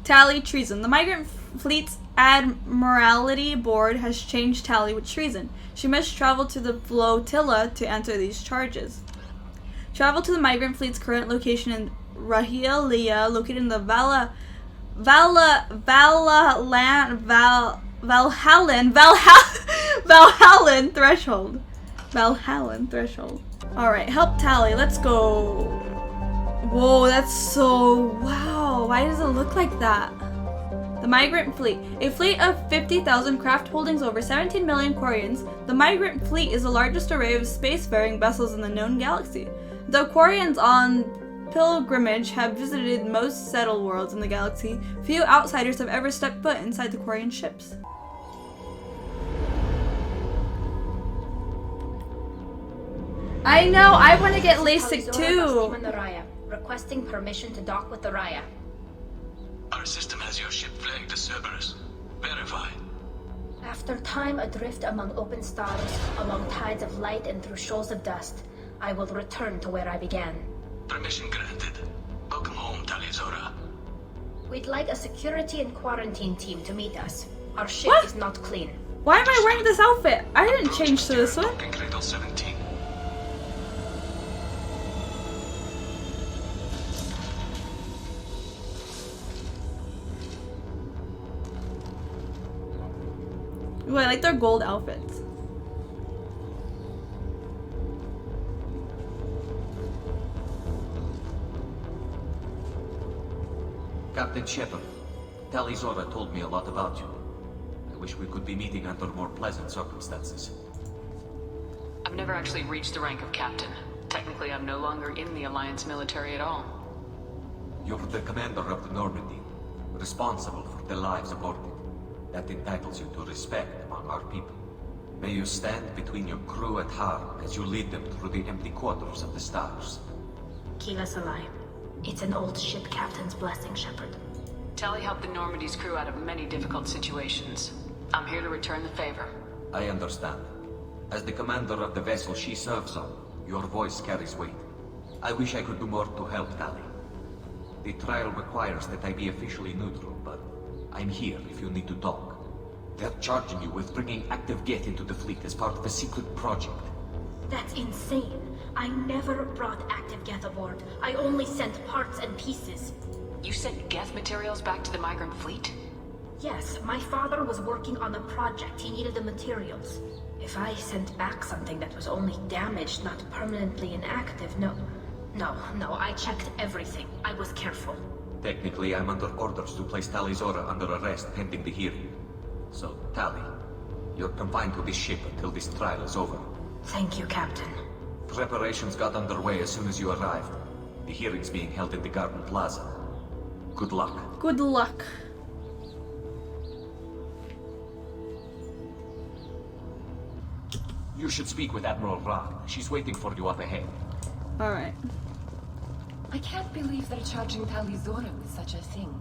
Tali treason. The Migrant Fleet's Admiralty Board has changed Tali with treason. She must travel to the flotilla to answer these charges. Travel to the Migrant Fleet's current location in Rahilia, located in the Valhallan threshold. Alright, help Tali. Let's go. Whoa, that's so... Wow, why does it look like that? The Migrant Fleet. A fleet of 50,000 craft holdings over 17 million Quarians, the Migrant Fleet is the largest array of spacefaring vessels in the known galaxy. The Quarians on pilgrimage have visited most settled worlds in the galaxy. Few outsiders have ever stepped foot inside the Quarian ships. I know, I want to get LASIK too. Requesting permission to dock with the Raya. Our system has your ship flagged as Cerberus. Verify. After time adrift among open stars, along tides of light and through shoals of dust, I will return to where I began. Permission granted. Welcome home, Tali Zora. We'd like a security and quarantine team to meet us. Our ship is not clean. Why am I wearing this outfit? I didn't change to this one. Cradle 17. Ooh, I like their gold outfits. Captain Shepard, Tali Zora told me a lot about you. I wish we could be meeting under more pleasant circumstances. I've never actually reached the rank of captain. Technically, I'm no longer in the Alliance military at all. You're the commander of the Normandy, responsible for the lives aborted. That entitles you to respect among our people. May you stand between your crew and harm as you lead them through the empty quarters of the stars. Keela Salai. It's an old ship captain's blessing, Shepard. Tali helped the Normandy's crew out of many difficult situations. I'm here to return the favor. I understand. As the commander of the vessel she serves on, your voice carries weight. I wish I could do more to help Tali. The trial requires that I be officially neutral, but I'm here if you need to talk. They're charging you with bringing active Geth into the fleet as part of a secret project. That's insane. I never brought active Geth aboard. I only sent parts and pieces. You sent Geth materials back to the Migrant Fleet? Yes, my father was working on a project. He needed the materials. If I sent back something that was only damaged, not permanently inactive, no, I checked everything. I was careful. Technically, I'm under orders to place Tali Zora under arrest pending the hearing. So, Tali, you're confined to this ship until this trial is over. Thank you, Captain. Preparations got underway as soon as you arrived. The hearing's being held in the Garden Plaza. Good luck. Good luck. You should speak with Admiral Ra. She's waiting for you up ahead. Alright. I can't believe they're charging Tali Zora with such a thing.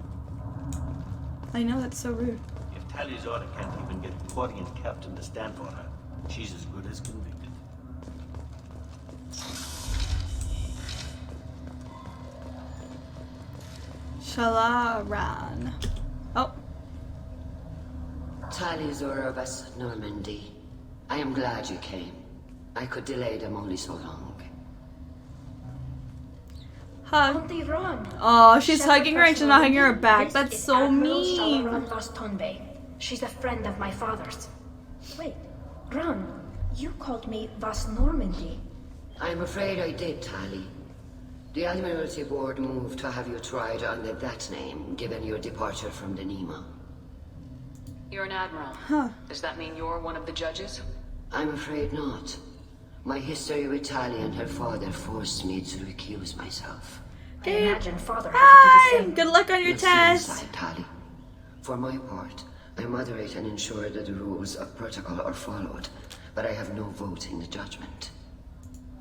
I know, that's so rude. If Tali Zora can't even get a Quarian captain to stand for her, she's as good as convicted. Shalaran. Oh. Tali Zora of us, Normandy. I am glad you came. I could delay them only so long. Hug. Auntie Ron. Oh, she's Shepard hugging her and she's not hugging her back. This That's is so Admiral mean. Shalaran Vostonbe. She's a friend of my father's. Wait, Ron, you called me Vas Normandy. I'm afraid I did, Tali. The Admiralty Board moved to have you tried under that name, given your departure from the Nima. You're an admiral. Huh. Does that mean you're one of the judges? I'm afraid not. My history with Tali and her father forced me to recuse myself. I imagine father had to do the same. Good luck on your You'll see test. inside, Tali. For my part, I moderate and ensure that the rules of protocol are followed, but I have no vote in the judgment.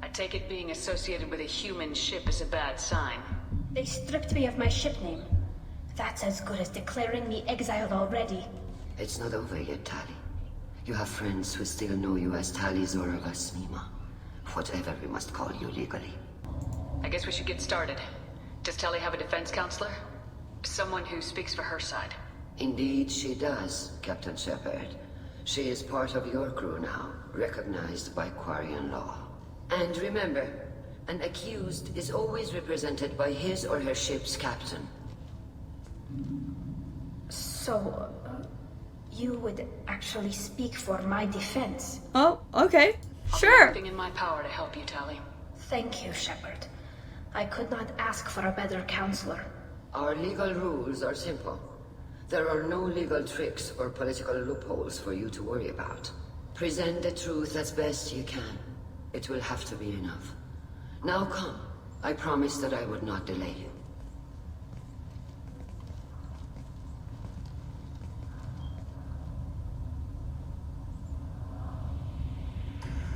I take it being associated with a human ship is a bad sign. They stripped me of my ship name. That's as good as declaring me exiled already. It's not over yet, Tali. You have friends who still know you as Tali Zora Vasnima. Whatever we must call you legally. I guess we should get started. Does Tali have a defense counselor? Someone who speaks for her side. Indeed she does, Captain Shepard. She is part of your crew now, recognized by Quarian law. And remember, an accused is always represented by his or her ship's captain. So, you would actually speak for my defense? Oh, okay. I'll do Sure. everything in my power to help you, Tali. Thank you, Shepard. I could not ask for a better counselor. Our legal rules are simple. There are no legal tricks or political loopholes for you to worry about. Present the truth as best you can. It will have to be enough. Now come. I promised that I would not delay you.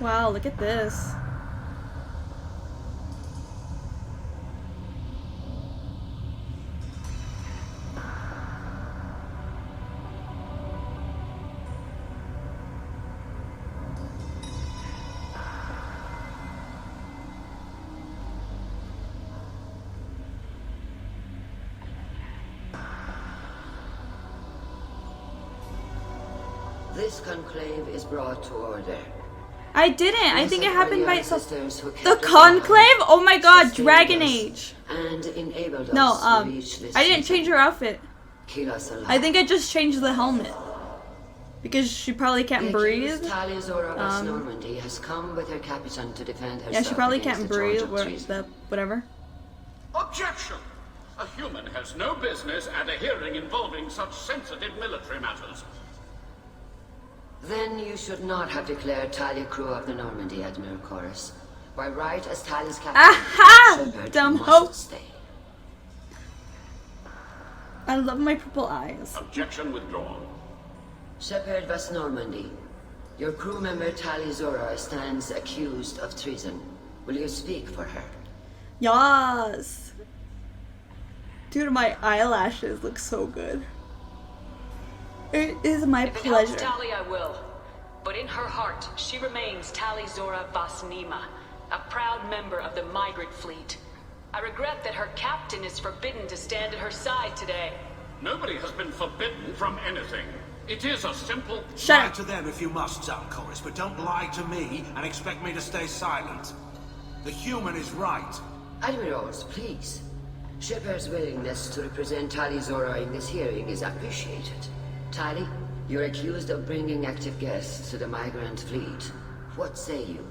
Wow, look at this. This conclave is brought to order. I didn't. I think it happened by These are itself. sisters who The kept us conclave? Oh my god, sustained Dragon us, Age. and enabled No, us to reach this I didn't season. change her outfit. Keep us alive. I think I just changed the helmet. Because she probably can't The breathe. accused Tali Zora of Normandy has come with her captain to defend herself. Yeah, she probably against can't the charge breathe. of treason. Whatever. Objection! A human has no business at a hearing involving such sensitive military matters. Then you should not have declared Tali crew of the Normandy, Admiral Chorus. By right as Tali's captain, Aha! Shepard Dumb must hoe. stay. I love my purple eyes. Objection withdrawn. Shepard was Normandy. Your crew member Tali Zora stands accused of treason. Will you speak for her? Yas. Dude, my eyelashes look so good. It is my If it helps pleasure. Tali, I will. But in her heart, she remains Tali Zora Vasnima, a proud member of the Migrant Fleet. I regret that her captain is forbidden to stand at her side today. Nobody has been forbidden from anything. It is a simple... Shut Lie up. to them if you must, Chorus, but don't lie to me and expect me to stay silent. The human is right. Admirals, please. Shepard's willingness to represent Tali Zora in this hearing is appreciated. Tali, you're accused of bringing active guests to the Migrant Fleet. What say you?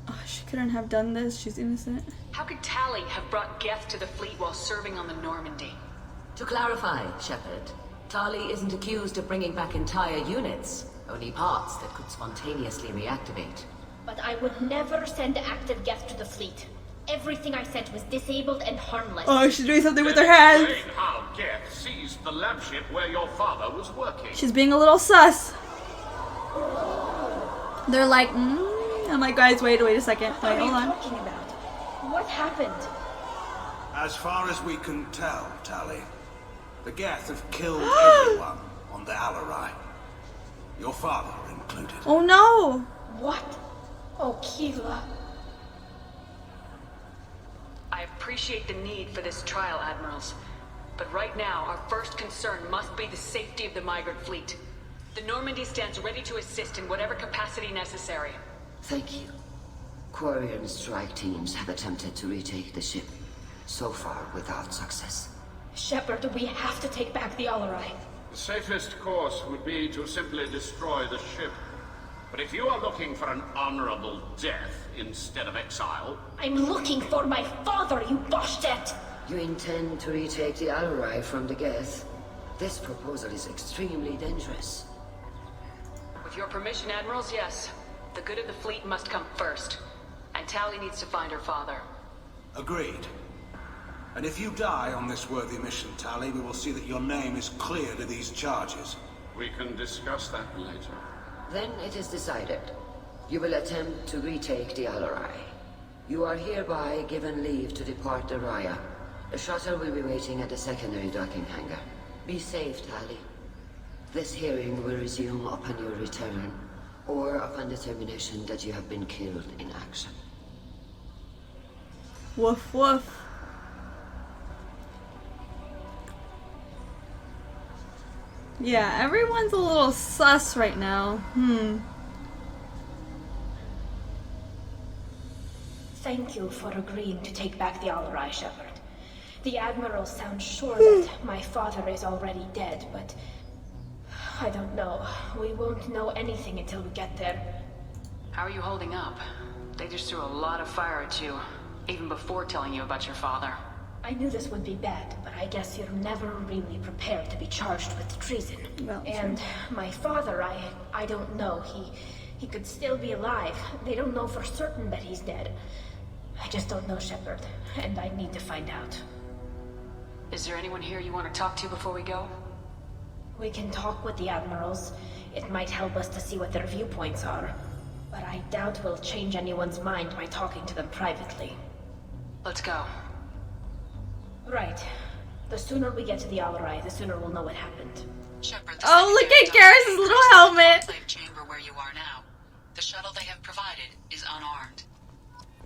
Oh, she couldn't have done this. She's innocent. How could Tali have brought Geth to the fleet while serving on the Normandy? To clarify, Shepard, Tali isn't accused of bringing back entire units, only parts that could spontaneously reactivate. But I would never send active Geth to the fleet. Everything I sent was disabled and harmless. Oh, she's doing something with her hands. Explain how Geth seized the lab ship where your father was working. She's being a little sus. They're like, I'm like, guys, wait a second. What Wait, are you hold on. talking about? What happened? As far as we can tell, Tali, the Geth have killed everyone on the Alarai. Your father included. Oh no. What? Oh, Keela. I appreciate the need for this trial, Admirals. But right now, our first concern must be the safety of the Migrant Fleet. The Normandy stands ready to assist in whatever capacity necessary. Thank you. Quarian strike teams have attempted to retake the ship, so far without success. Shepard, we have to take back the Alarai. The safest course would be to simply destroy the ship. But if you are looking for an honorable death instead of exile... I'm looking for my father, you Boshtet! You intend to retake the Alarai from the Geth? This proposal is extremely dangerous. With your permission, Admirals, yes. The good of the fleet must come first. And Tali needs to find her father. Agreed. And if you die on this worthy mission, Tali, we will see that your name is cleared of these charges. We can discuss that later. Then it is decided. You will attempt to retake the Alarai. You are hereby given leave to depart the Raya. The shuttle will be waiting at the secondary docking hangar. Be safe, Tali. This hearing will resume upon your return, or upon determination that you have been killed in action. Woof woof. Yeah, everyone's a little sus right now. Thank you for agreeing to take back the Alarai, Shepard. The Admiral sounds sure that my father is already dead, but I don't know. We won't know anything until we get there. How are you holding up? They just threw a lot of fire at you, even before telling you about your father. I knew this would be bad, but I guess you're never really prepared to be charged with treason. Well, and my father, I don't know. He could still be alive. They don't know for certain that he's dead. I just don't know, Shepard, and I need to find out. Is there anyone here you want to talk to before we go? We can talk with the Admirals. It might help us to see what their viewpoints are. But I doubt we'll change anyone's mind by talking to them privately. Let's go. Right. The sooner we get to the Alarai, the sooner we'll know what happened. Shepard, Oh, look at Garrus' little helmet! Chamber where you are now. The shuttle they have provided is unarmed.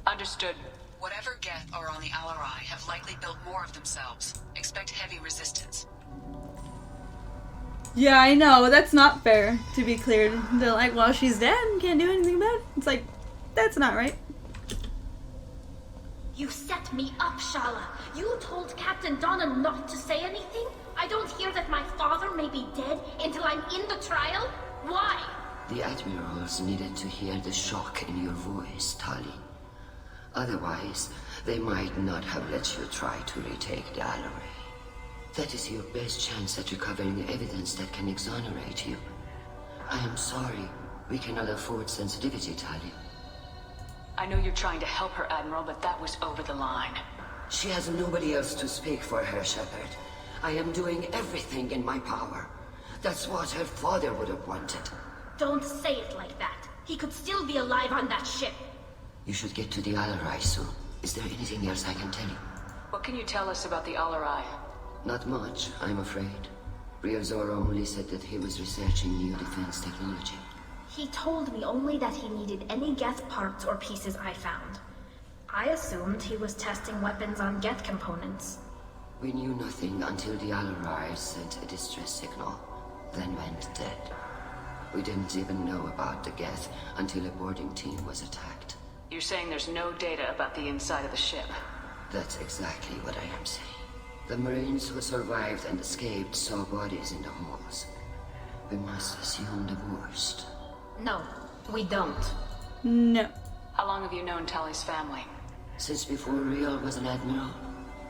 Understood. Whatever Geth are on the Alarai have likely built more of themselves. Expect heavy resistance. Yeah, I know. That's not fair, to be clear. They're like, well, she's dead and can't do anything about it. It's like, that's not right. You set me up, Shala. You told Captain Donna not to say anything? I don't hear that my father may be dead until I'm in the trial? Why? The Admirals needed to hear the shock in your voice, Tali. Otherwise, they might not have let you try to retake the Alarai. That is your best chance at recovering evidence that can exonerate you. I am sorry. We cannot afford sensitivity, Tali. I know you're trying to help her, Admiral, but that was over the line. She has nobody else to speak for her, Shepard. I am doing everything in my power. That's what her father would have wanted. Don't say it like that. He could still be alive on that ship. You should get to the Alarai soon. Is there anything else I can tell you? What can you tell us about the Alarai? Not much, I'm afraid. Ryozora only said that he was researching new defense technology. He told me only that he needed any Geth parts or pieces I found. I assumed he was testing weapons on Geth components. We knew nothing until the Alarai sent a distress signal, then went dead. We didn't even know about the Geth until a boarding team was attacked. You're saying there's no data about the inside of the ship? That's exactly what I am saying. The Marines who survived and escaped saw bodies in the halls. We must assume the worst. No, we don't. No. How long have you known Tali's family? Since before Riel was an admiral.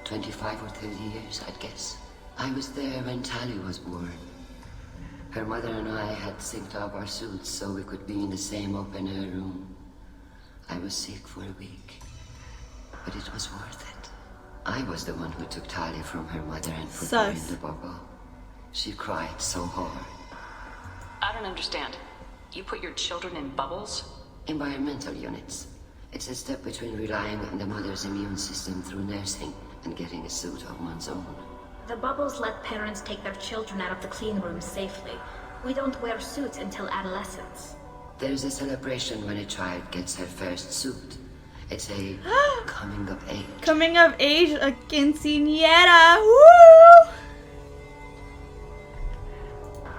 25 or 30 years, I'd guess. I was there when Tali was born. Her mother and I had synced up our suits so we could be in the same open-air room. I was sick for a week, but it was worth it. I was the one who took Tali from her mother and put her in the bubble. She cried so hard. I don't understand. You put your children in bubbles? Environmental units. It's a step between relying on the mother's immune system through nursing and getting a suit of one's own. The bubbles let parents take their children out of the clean rooms safely. We don't wear suits until adolescence. There's a celebration when a child gets her first suit. It's a coming of age. Coming of age, a quinceañera. Woo!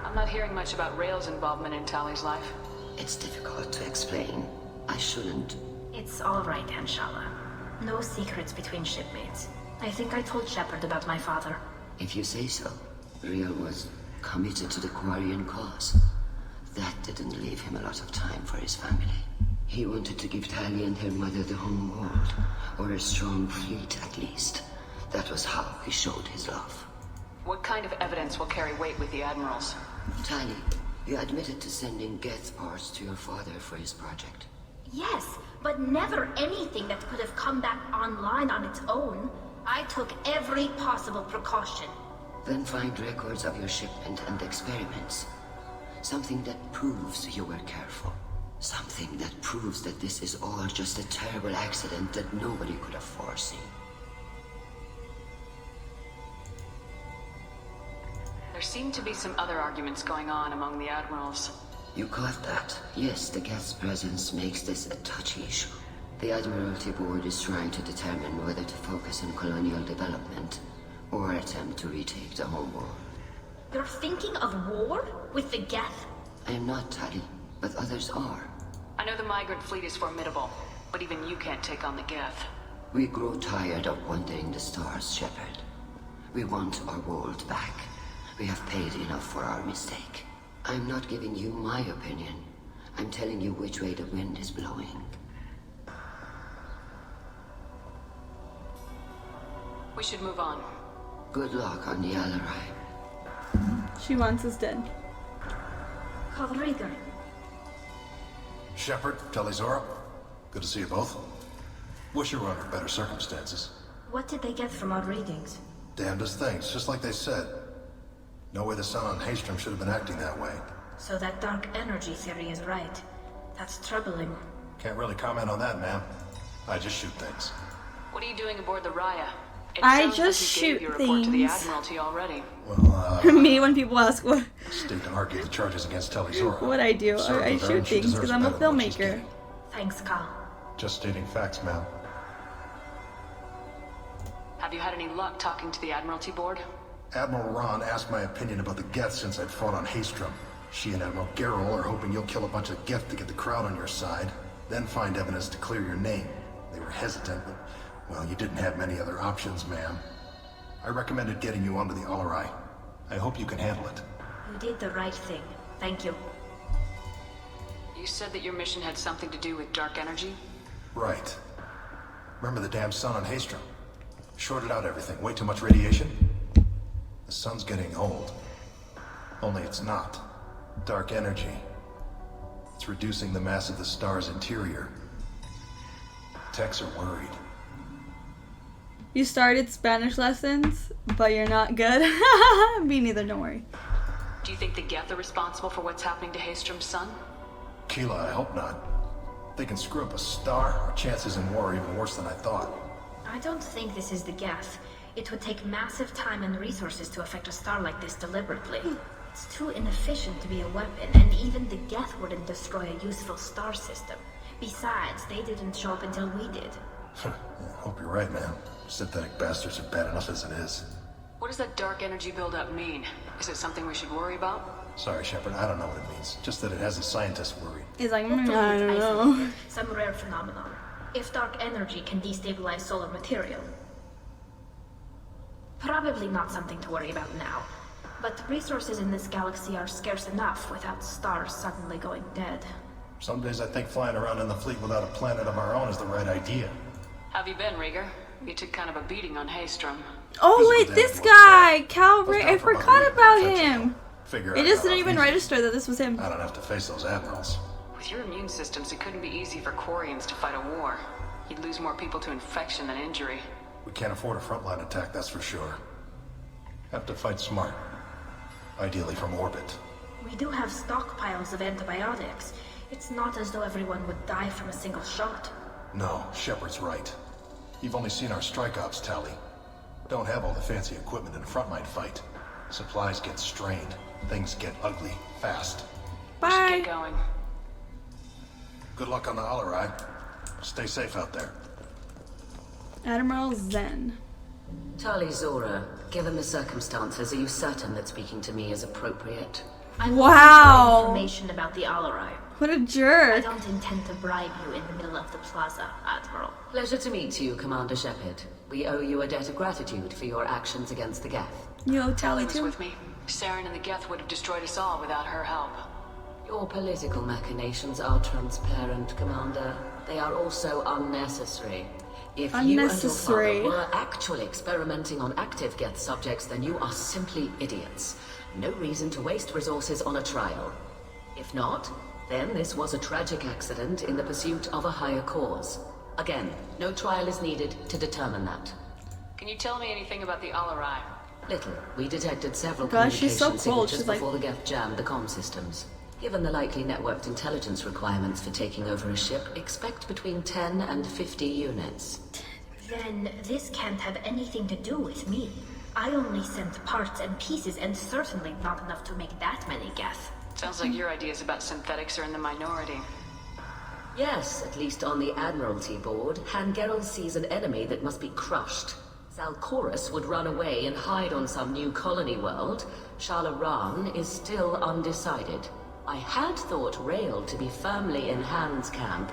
I'm not hearing much about Rael's involvement in Tali's life. It's difficult to explain. I shouldn't. It's all right, Anshala. No secrets between shipmates. I think I told Shepard about my father. If you say so. Riel was committed to the Quarian cause. That didn't leave him a lot of time for his family. He wanted to give Tali and her mother the home world, or a strong fleet at least. That was how he showed his love. What kind of evidence will carry weight with the Admirals? Tali, you admitted to sending Geth parts to your father for his project. Yes, but never anything that could have come back online on its own. I took every possible precaution. Then find records of your shipment and experiments. Something that proves you were careful. Something that proves that this is all just a terrible accident that nobody could have foreseen. There seem to be some other arguments going on among the Admirals. You caught that? Yes, the Geth's presence makes this a touchy issue. The Admiralty Board is trying to determine whether to focus on colonial development or attempt to retake the home world. You're thinking of war? With the Geth? I am not, Tali, but others are. I know the Migrant Fleet is formidable, but even you can't take on the Geth. We grow tired of wandering the stars, Shepard. We want our world back. We have paid enough for our mistake. I'm not giving you my opinion. I'm telling you which way the wind is blowing. We should move on. Good luck on the Alarai. She wants us dead. Call Rieger. Shepard, Telizora, good to see you both. Wish you were under better circumstances. What did they get from our readings? Damnedest things, just like they said. No way the sun on Haystrom should have been acting that way. So that dark energy theory is right. That's troubling. Can't really comment on that, ma'am. I just shoot things. What are you doing aboard the Raya? It I sounds just like you gave shoot your report to the things. Admiralty already. Well, Me, when people ask what State can argue the charges against Telizora. what I do, I shoot things because I'm a filmmaker. Thanks, Carl. Just stating facts, ma'am. Have you had any luck talking to the Admiralty board? Admiral Ron asked my opinion about the Geth since I'd fought on Haystrom. She and Admiral Garrel are hoping you'll kill a bunch of Geth to get the crowd on your side, then find evidence to clear your name. They were hesitant, but, well, you didn't have many other options, ma'am. I recommended getting you onto the Alarai. I hope you can handle it. You did the right thing. Thank you. You said that your mission had something to do with dark energy? Right. Remember the damn sun on Haystrom? Shorted out everything. Way too much radiation? The sun's getting old. Only it's not. Dark energy. It's reducing the mass of the star's interior. Techs are worried. You started Spanish lessons, but you're not good. Me neither, don't worry. Do you think the Geth are responsible for what's happening to Haystrom's sun? Keela, I hope not. They can screw up a star. Our chances in war are even worse than I thought. I don't think this is the Geth. It would take massive time and resources to affect a star like this deliberately. It's too inefficient to be a weapon, and even the Geth wouldn't destroy a useful star system. Besides, they didn't show up until we did. Yeah, hope you're right, man. Synthetic bastards are bad enough as it is. What does that dark energy buildup mean? Is it something we should worry about? Sorry, Shepard, I don't know what it means. Just that it has the scientists worried. He's like, Hopefully I it's don't know. isolated, some rare phenomenon. If dark energy can destabilize solar material. Probably not something to worry about now. But resources in this galaxy are scarce enough without stars suddenly going dead. Some days I think flying around in the fleet without a planet of our own is the right idea. Have you been, Rieger? You took kind of a beating on Haystrom. Oh wait, this guy, Cal Ray, I forgot about him. Figure It out just how didn't even easy. register that this was him. I don't have to face those admirals. With your immune systems, it couldn't be easy for Quarians to fight a war. You'd lose more people to infection than injury. We can't afford a frontline attack, that's for sure. Have to fight smart. Ideally from orbit. We do have stockpiles of antibiotics. It's not as though everyone would die from a single shot. No, Shepard's right. You've only seen our strike ops, Tali. Don't have all the fancy equipment in a frontline fight. Supplies get strained. Things get ugly fast. Bye. Get going. Good luck on the Alarai. Stay safe out there. Admiral Zen. Tali Zora, given the circumstances, are you certain that speaking to me is appropriate? I'm Wow. looking for information about the Alarai. What a I jerk. don't intend to bribe you in the middle of the plaza, Admiral. Pleasure to meet you, Commander Shepard. We owe you a debt of gratitude for your actions against the Geth. You owe Tali was too? with me. Saren and the Geth would have destroyed us all without her help. Your political machinations are transparent, Commander. They are also unnecessary. If you and your father were actually experimenting on active Geth subjects, then you are simply idiots. No reason to waste resources on a trial. If not, then this was a tragic accident in the pursuit of a higher cause. Again, no trial is needed to determine that. Can you tell me anything about the Alarai? Little. We detected several Gosh, she's so communication cold. signatures She's like- before the Geth jammed the comm systems. Given the likely networked intelligence requirements for taking over a ship, expect between 10 and 50 units. Then this can't have anything to do with me. I only sent parts and pieces, and certainly not enough to make that many Geth. Sounds like your ideas about synthetics are in the minority. Yes, at least on the Admiralty board, Han Geralt sees an enemy that must be crushed. Zalcorus would run away and hide on some new colony world. Shalaran is still undecided. I had thought Rail to be firmly in Han's camp,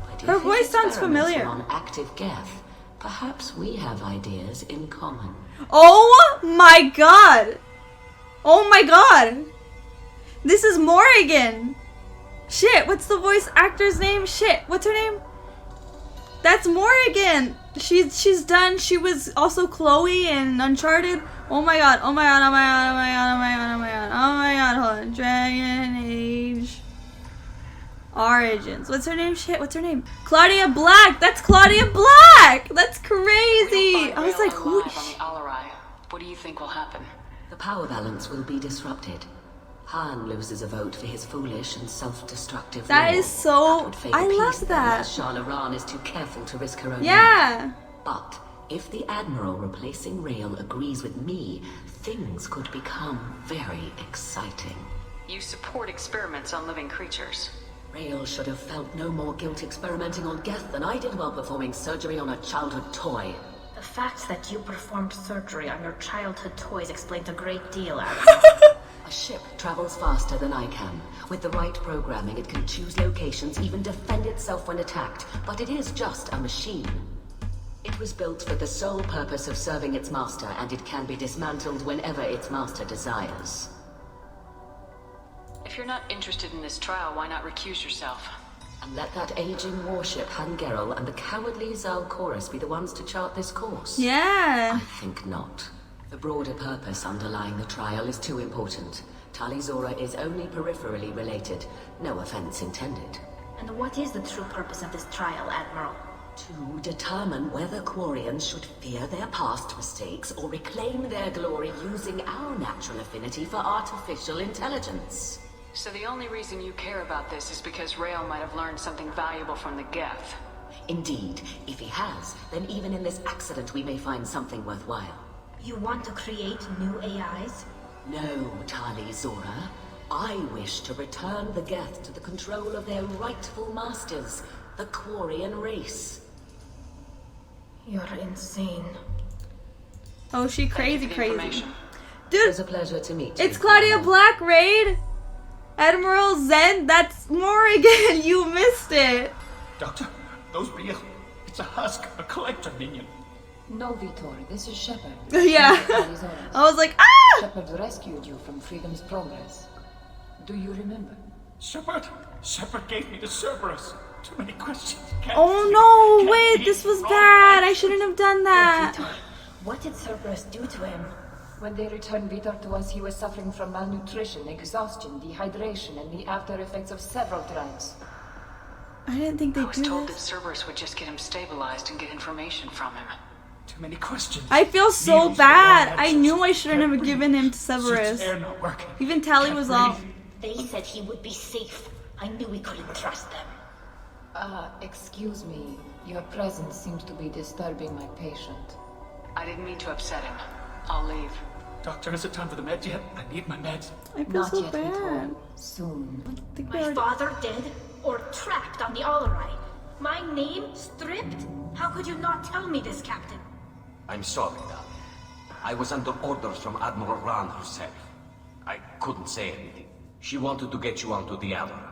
but her voice sounds familiar. On active Geth, perhaps we have ideas in common. Oh my god! Oh my god! This is Morrigan! Shit, what's the voice actor's name? Shit, what's her name? That's Morrigan! She's done, she was also Chloe in Uncharted. Oh my god, oh my god, oh my god, oh my god, oh my god, oh my god, oh my god, hold on. Dragon Age Origins. What's her name? Shit, what's her name? Claudia Black! That's Claudia Black! That's crazy! I was like, who? On the Alarai. What do you think will happen? The power balance will be disrupted. Han loses a vote for his foolish and self-destructive That law. is so... That I love that. Shalaran is too careful to risk her own Yeah. life. But if the Admiral replacing Rail agrees with me, things could become very exciting. You support experiments on living creatures. Rail should have felt no more guilt experimenting on Geth than I did while performing surgery on a childhood toy. The fact that you performed surgery on your childhood toys explains a great deal, Admiral. A ship travels faster than I can. With the right programming, it can choose locations, even defend itself when attacked. But it is just a machine. It was built for the sole purpose of serving its master, and it can be dismantled whenever its master desires. If you're not interested in this trial, why not recuse yourself? And let that aging warship, Hangerel, and the cowardly Zalcorus be the ones to chart this course? Yeah. I think not. The broader purpose underlying the trial is too important. Tali Zora is only peripherally related. No offense intended. And what is the true purpose of this trial, Admiral? To determine whether Quarians should fear their past mistakes or reclaim their glory using our natural affinity for artificial intelligence. So the only reason you care about this is because Rail might have learned something valuable from the Geth. Indeed. If he has, then even in this accident we may find something worthwhile. You want to create new AIs? No, Tali Zora. I wish to return the Geth to the control of their rightful masters, the Quarian race. You're insane. Oh, she crazy. Dude, It was a pleasure to meet you. It's Claudia Black, Raid! Admiral Zen, that's Morrigan! You missed it! Doctor, those real. It's a husk, a collector minion. No, Vitor, this is Shepard. Yeah. I was like, ah! Shepard rescued you from Freedom's Progress. Do you remember? Shepard gave me the Cerberus. Too many questions. Oh no, wait, this was bad. I shouldn't have done that. Vitor, what did Cerberus do to him? When they returned Vitor to us, he was suffering from malnutrition, exhaustion, dehydration, and the after effects of several drugs. I didn't think they'd I was told that Cerberus would just get him stabilized and get information from him. Too many questions. I feel so bad. I knew I shouldn't have given him to Cerberus. Even Tali was off. They said he would be safe. I knew we couldn't trust them. Excuse me. Your presence seems to be disturbing my patient. I didn't mean to upset him. I'll leave. Doctor, is it time for the meds yet? I need my meds. I feel Not so yet, bad. Vitor. Soon. My father dead or trapped on the Alarai. My name stripped? How could you not tell me this, Captain? I'm sorry, Tali. I was under orders from Admiral Ran herself. I couldn't say anything. She wanted to get you onto the Alarai.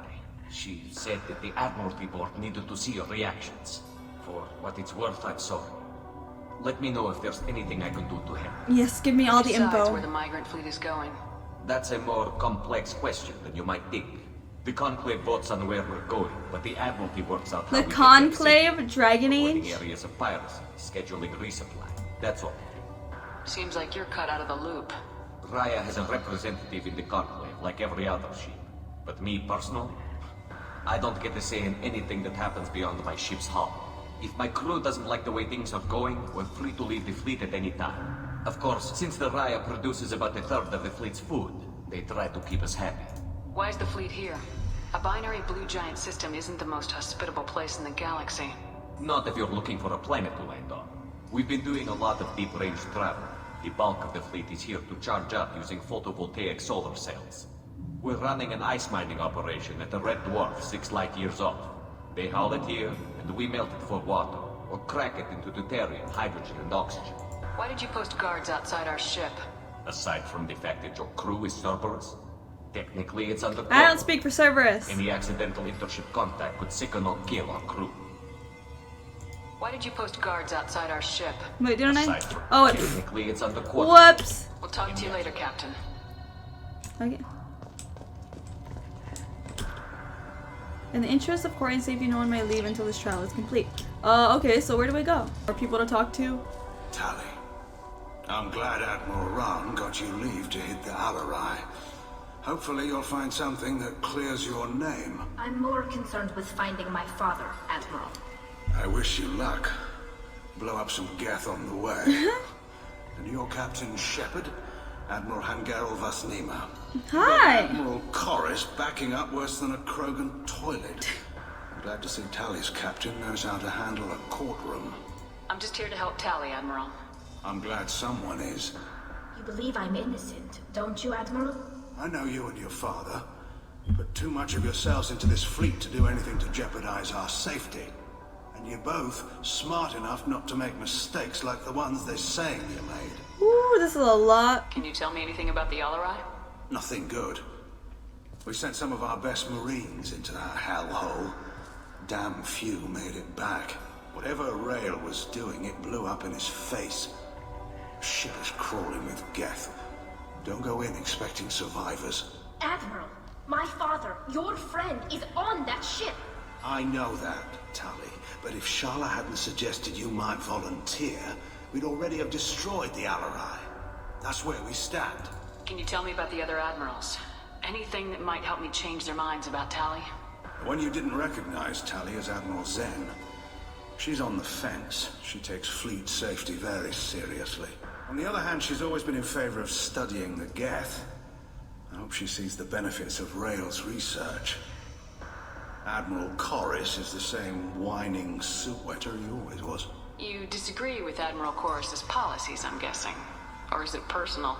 She said that the Admiralty Board needed to see your reactions. For what it's worth, I'm sorry. Let me know if there's anything I can do to help. Yes, give me all the Besides info. where the Migrant Fleet is going. That's a more complex question than you might think. The Conclave votes on where we're going, but the Admiralty works out how The we get there Conclave, safely. Dragon Avoiding Age? areas of piracy, scheduling resupply. That's all. Seems like you're cut out of the loop. Raya has a representative in the Conclave, like every other ship. But me personally, I don't get to say in anything that happens beyond my ship's hull. If my crew doesn't like the way things are going, we're free to leave the fleet at any time. Of course, since the Raya produces about a third of the fleet's food, they try to keep us happy. Why is the fleet here? A binary blue giant system isn't the most hospitable place in the galaxy. Not if you're looking for a planet to land on. We've been doing a lot of deep-range travel. The bulk of the fleet is here to charge up using photovoltaic solar cells. We're running an ice mining operation at the Red Dwarf 6 light years off. They haul it here, and we melt it for water, or crack it into deuterium, hydrogen, and oxygen. Why did you post guards outside our ship? Aside from the fact that your crew is Cerberus, technically it's under I don't speak for Cerberus. Any accidental intership contact could sicken or kill our crew. Why did you post guards outside our ship? Wait, don't I? Aside from Oh, it's... technically it's under quarter. Whoops. We'll talk to you later, Captain. Okay. In the interest of court and safety, no one may leave until this trial is complete. Okay, so where do we go? Are people to talk to? Tali, I'm glad Admiral Ran got you leave to hit the Alarai. Hopefully you'll find something that clears your name. I'm more concerned with finding my father, Admiral. I wish you luck. Blow up some Geth on the way. And your Captain Shepard, Admiral Hangarel Vasnima. Hi! Admiral Corris backing up worse than a Krogan toilet. I'm glad to see Tali's captain knows how to handle a courtroom. I'm just here to help Tali, Admiral. I'm glad someone is. You believe I'm innocent, don't you, Admiral? I know you and your father. You put too much of yourselves into this fleet to do anything to jeopardize our safety. And you're both smart enough not to make mistakes like the ones they're saying you made. Ooh, this is a lot. Can you tell me anything about the Alarai? Nothing good. We sent some of our best Marines into that hellhole. Damn few made it back. Whatever Rail was doing, it blew up in his face. The ship is crawling with Geth. Don't go in expecting survivors. Admiral, my father, your friend, is on that ship. I know that, Tali, but if Shala hadn't suggested you might volunteer, we'd already have destroyed the Alarai. That's where we stand. Can you tell me about the other admirals? Anything that might help me change their minds about Tali? The one you didn't recognize, Tali, is Admiral Zen. She's on the fence. She takes fleet safety very seriously. On the other hand, she's always been in favor of studying the Geth. I hope she sees the benefits of Rail's research. Admiral Corris is the same whining soup-wetter he always was. You disagree with Admiral Corris's policies, I'm guessing. Or is it personal?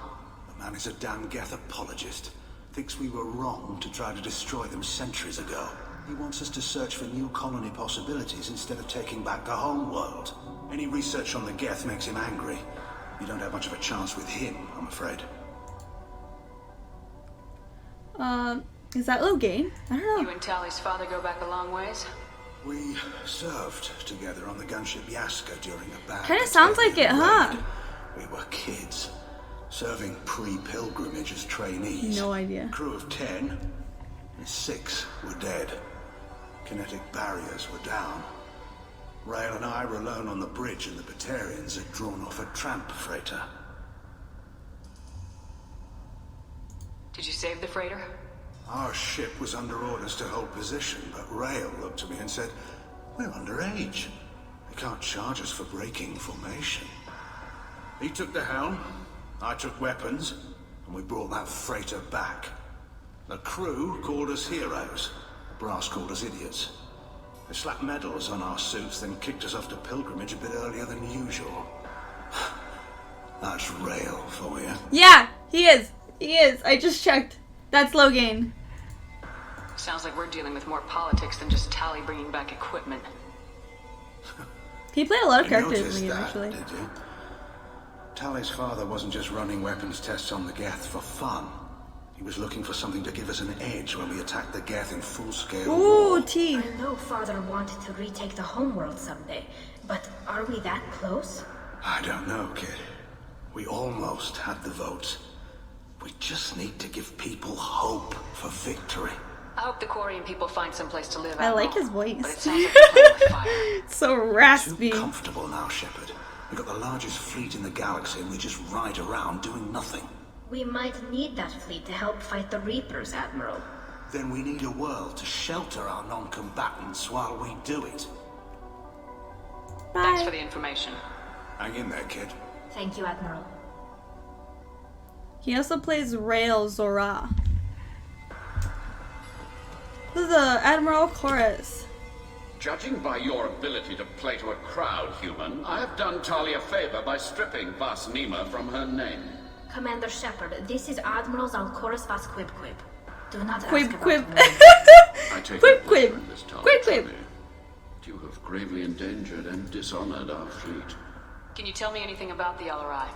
The man is a damn Geth apologist. Thinks we were wrong to try to destroy them centuries ago. He wants us to search for new colony possibilities instead of taking back the home world. Any research on the Geth makes him angry. You don't have much of a chance with him, I'm afraid. Is that Logain? I don't know. You and Tali's father go back a long ways? We served together on the gunship Yaska during a bad... Kinda sounds like it, huh? We were kids, serving pre-pilgrimage as trainees. No idea. Crew of 10, and 6 were dead. Kinetic barriers were down. Rail and I were alone on the bridge, and the Batarians had drawn off a tramp freighter. Did you save the freighter? Our ship was under orders to hold position, but Rail looked at me and said, "We're underage. They can't charge us for breaking formation." He took the helm, I took weapons, and we brought that freighter back. The crew called us heroes. Brass called us idiots. They slapped medals on our suits, then kicked us off to pilgrimage a bit earlier than usual. That's Rail for you. Yeah, he is. He is. I just checked. That's Logain. Sounds like we're dealing with more politics than just Tali bringing back equipment. He played a lot of You characters in noticed the game, that, actually. did you? Tali's father wasn't just running weapons tests on the Geth for fun. He was looking for something to give us an edge when we attacked the Geth in full-scale war. Ooh, T. I know father wanted to retake the homeworld someday, but are we that close? I don't know, kid. We almost had the votes. We just need to give people hope for victory. I hope the Quarian people find some place to live. I Admiral, like his voice. But it sounds like they're playing with fire. It's so raspy. Too comfortable now, Shepard. We've got the largest fleet in the galaxy and we just ride around doing nothing. We might need that fleet to help fight the Reapers, Admiral. Then we need a world to shelter our non-combatants while we do it. Bye. Thanks for the information. Hang in there, kid. Thank you, Admiral. He also plays Rail Zora. This is Admiral Corris. Judging by your ability to play to a crowd, human, I have done Tali a favor by stripping Vasnima from her name. Commander Shepard, this is Admiral Zalcoris Vas Quib Quib. Do not Quib ask Quib. about I take Quib no pleasure Quib. in this, Tali. Quib Quib. You have gravely endangered and dishonored our fleet. Can you tell me anything about the LRI?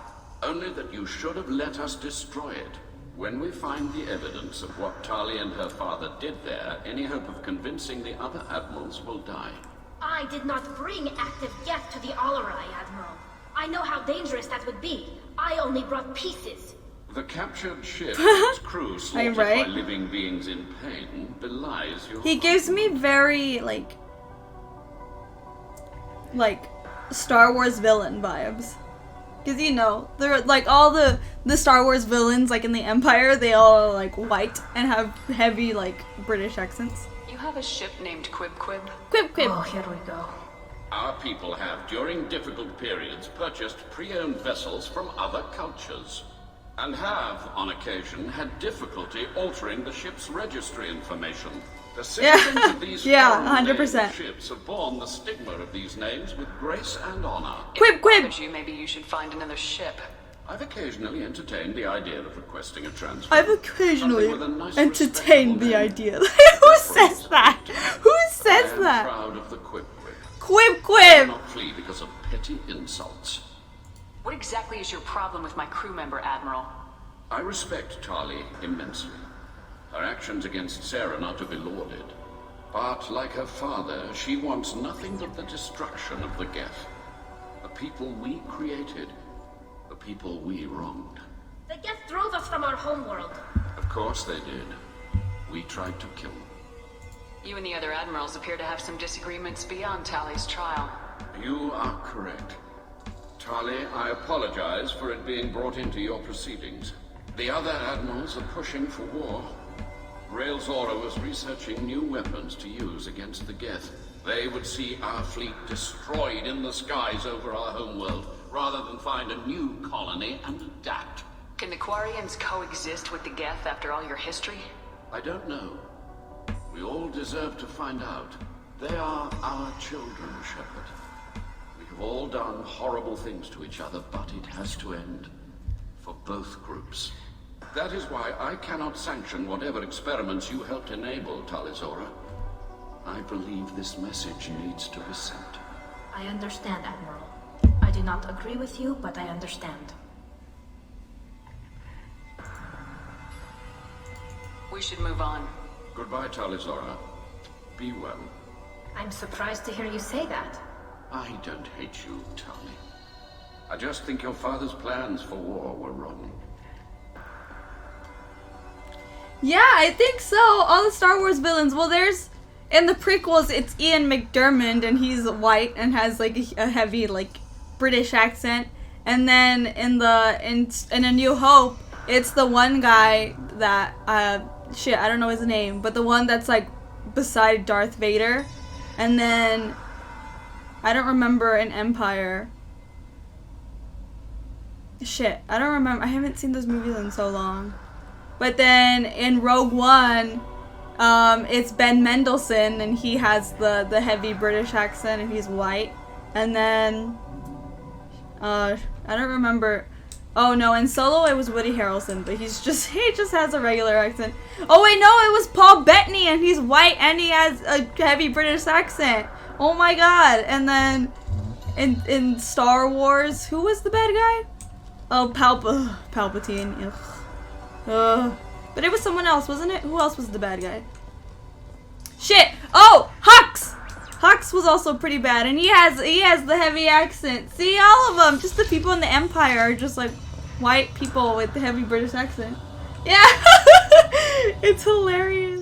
Only that you should have let us destroy it. When we find the evidence of what Tali and her father did there, any hope of convincing the other admirals will die. I did not bring active geth to the Alarai, Admiral. I know how dangerous that would be. I only brought pieces. The captured ship and its crew slaughtered right. by living beings in pain belies your... He gives me very, like Star Wars villain vibes. Because, you know, they're like all the Star Wars villains, like in the Empire, they all are like white and have heavy, like, British accents. You have a ship named Quib Quib? Quib Quib. Oh, here we go. Our people have, during difficult periods, purchased pre-owned vessels from other cultures. And have, on occasion, had difficulty altering the ship's registry information. The citizens of these 100%. ships have borne the stigma of these names with grace and honor. Quib Quib! Maybe you should find another ship. I've occasionally entertained the idea of requesting a transfer. I've occasionally Something with a nice, entertained the respectable idea. name. Who says that? Who says I am that? proud of the Quib Quib. Quib I Quib! will not flee because of petty insults. What exactly is your problem with my crew member, Admiral? I respect Tali immensely. Her actions against Saren are to be lauded. But like her father, she wants nothing but the destruction of the Geth. The people we created. The people we wronged. The geth drove us from our homeworld. Of course they did. We tried to kill them. You and the other admirals appear to have some disagreements beyond Tali's trial. You are correct. Tali, I apologize for it being brought into your proceedings. The other admirals are pushing for war. Rael Zora was researching new weapons to use against the Geth. They would see our fleet destroyed in the skies over our homeworld, rather than find a new colony and adapt. Can the Quarians coexist with the Geth after all your history? I don't know. We all deserve to find out. They are our children, Shepard. We have all done horrible things to each other, but it has to end. For both groups. That is why I cannot sanction whatever experiments you helped enable, Tali Zora. I believe this message needs to be sent. I understand, Admiral. I do not agree with you, but I understand. We should move on. Goodbye, Tali Zora. Be well. I'm surprised to hear you say that. I don't hate you, Tali. I just think your father's plans for war were wrong. Yeah, I think so. All the Star Wars villains. Well, there's in the prequels, it's Ian McDiarmid, and he's white and has like a heavy like British accent. And then in A New Hope, it's the one guy that I don't know his name, but the one that's like beside Darth Vader. And then I don't remember in Empire. I don't remember. I haven't seen those movies in so long. But then in Rogue One, it's Ben Mendelsohn, and he has the heavy British accent, and he's white. And then, I don't remember. Oh no, in Solo it was Woody Harrelson, but he just has a regular accent. Oh wait, no, it was Paul Bettany, and he's white, and he has a heavy British accent. Oh my god. And then in Star Wars, who was the bad guy? Oh, Palpatine. Ugh. But it was someone else, wasn't it? Who else was the bad guy? Shit! Oh! Hux! Hux was also pretty bad, and he has the heavy accent. See, all of them! Just the people in the Empire are just like white people with the heavy British accent. Yeah! It's hilarious.